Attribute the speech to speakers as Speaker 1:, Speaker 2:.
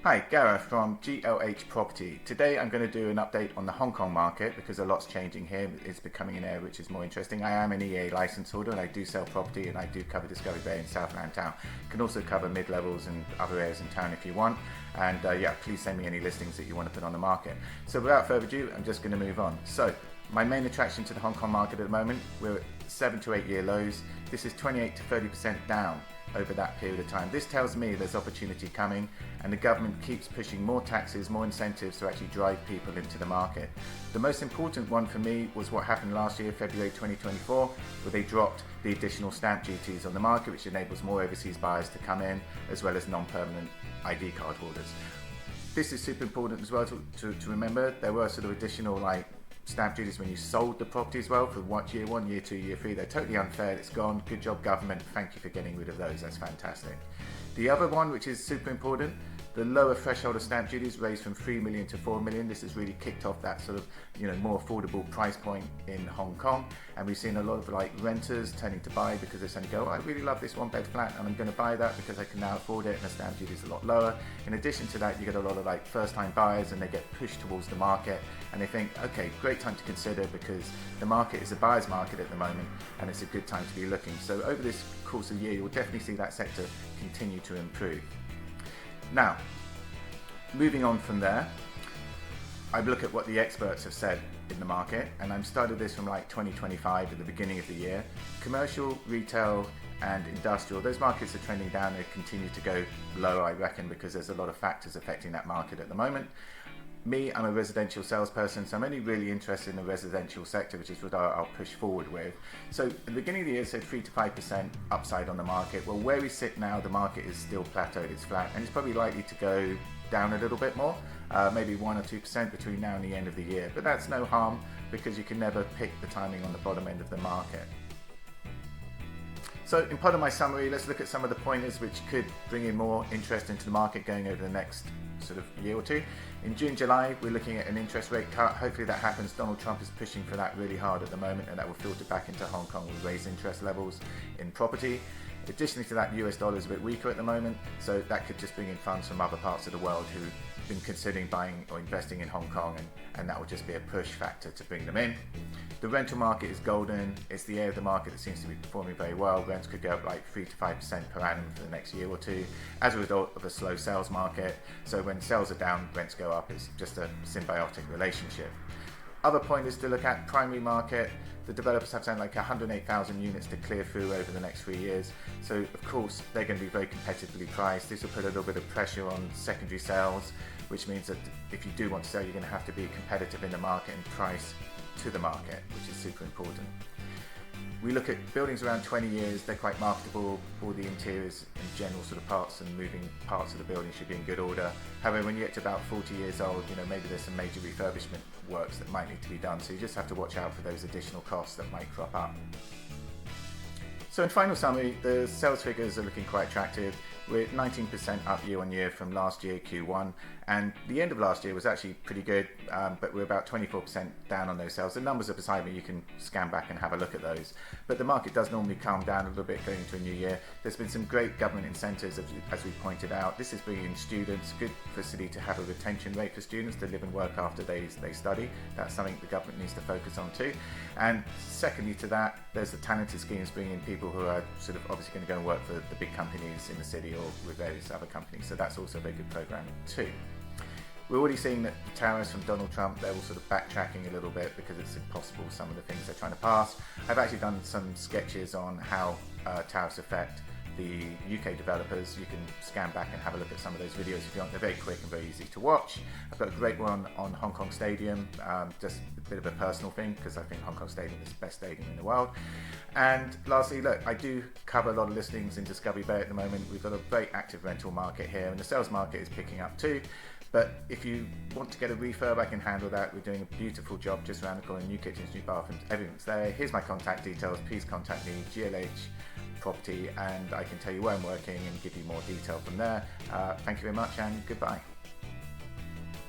Speaker 1: Hi, Gareth from GLH Property. Today I'm going to do an update on the Hong Kong market because a lot's changing here. It's becoming an area which is more interesting. I am an EA license holder and I do sell property and I do cover Discovery Bay and Southland Town. Can also cover mid-levels and other areas in town if you want. And yeah, please send me any listings that you want to put on the market. So without further ado, I'm just going to move on. So my main attraction to the Hong Kong market at the moment, we're at 7 to 8 year lows. This is 28 to 30% down over that period of time. This tells me there's opportunity coming and the government keeps pushing more taxes, more incentives to actually drive people into the market. The most important one for me was what happened last year, February 2024, where they dropped the additional stamp duties on the market, which enables more overseas buyers to come in, as well as non-permanent ID card holders. This is super important as well to remember. There were sort of additional stamp duties when you sold the property as well for year 1, year 2, year 3. They're totally unfair. It's gone. Good job, government. Thank you for getting rid of those. That's fantastic. The other one, which is super important, the lower threshold of stamp duties raised from 3 million to 4 million. This has really kicked off that sort of, more affordable price point in Hong Kong. And we've seen a lot of renters turning to buy because they're saying, I really love this 1-bed flat and I'm going to buy that because I can now afford it and the stamp duty is a lot lower. In addition to that, you get a lot of first time buyers and they get pushed towards the market and they think, okay, great time to consider because the market is a buyer's market at the moment and it's a good time to be looking. So over this course of the year, you'll definitely see that sector continue to improve. Now, moving on from there, I look at what the experts have said in the market, and I've started this from 2025 at the beginning of the year. Commercial, retail, and industrial, those markets are trending down. They continue to go low, I reckon, because there's a lot of factors affecting that market at the moment. Me, I'm a residential salesperson, so I'm only really interested in the residential sector, which is what I'll push forward with. So at the beginning of the year, said 3 to 5% upside on the market. Well, where we sit now, the market is still plateaued, it's flat, and it's probably likely to go down a little bit more, maybe 1 or 2% between now and the end of the year. But that's no harm because you can never pick the timing on the bottom end of the market. So in part of my summary, let's look at some of the pointers which could bring in more interest into the market going over the next sort of year or two. In June, July, we're looking at an interest rate cut. Hopefully that happens. Donald Trump is pushing for that really hard at the moment, and that will filter back into Hong Kong with raised interest levels in property. Additionally to that, US dollar is a bit weaker at the moment, so that could just bring in funds from other parts of the world who've been considering buying or investing in Hong Kong, and that will just be a push factor to bring them in. The rental market is golden. It's the area of the market that seems to be performing very well. Rents could go up 3 to 5% per annum for the next year or two as a result of a slow sales market. So when sales are down, rents go up. It's just a symbiotic relationship. Other pointers to look at: primary market. The developers have something 108,000 units to clear through over the next 3 years. So of course they're going to be very competitively priced. This will put a little bit of pressure on secondary sales, which means that if you do want to sell, you're going to have to be competitive in the market and price to the market, which is super important. We look at buildings around 20 years, they're quite marketable. All the interiors and general sort of parts and moving parts of the building should be in good order. However, when you get to about 40 years old, maybe there's some major refurbishment works that might need to be done. So you just have to watch out for those additional costs that might crop up. So in final summary, the sales figures are looking quite attractive. We're 19% up year on year from last year Q1, and the end of last year was actually pretty good, but we're about 24% down on those sales. The numbers are beside me, you can scan back and have a look at those. But the market does normally calm down a little bit going into a new year. There's been some great government incentives, as we pointed out. This is bringing in students, good for City to have a retention rate for students to live and work after they study. That's something the government needs to focus on too. And secondly to that, there's the talented schemes bringing in people who are sort of obviously going to go and work for the big companies in the city or with various other companies. So that's also a very good program too. We're already seeing that the tariffs from Donald Trump, they're all sort of backtracking a little bit because it's impossible, some of the things they're trying to pass. I've actually done some sketches on how tariffs affect the UK developers. You can scan back and have a look at some of those videos if you want. They're very quick and very easy to watch. I've got a great one on Hong Kong Stadium, just a bit of a personal thing because I think Hong Kong Stadium is the best stadium in the world. And lastly, look, I do cover a lot of listings in Discovery Bay at the moment. We've got a very active rental market here and the sales market is picking up too. But if you want to get a refurb, I can handle that. We're doing a beautiful job just around the corner, new kitchens, new bathrooms, everything's there. Here's my contact details. Please contact me, GLH Property, and I can tell you where I'm working and give you more detail from there. Thank you very much and goodbye.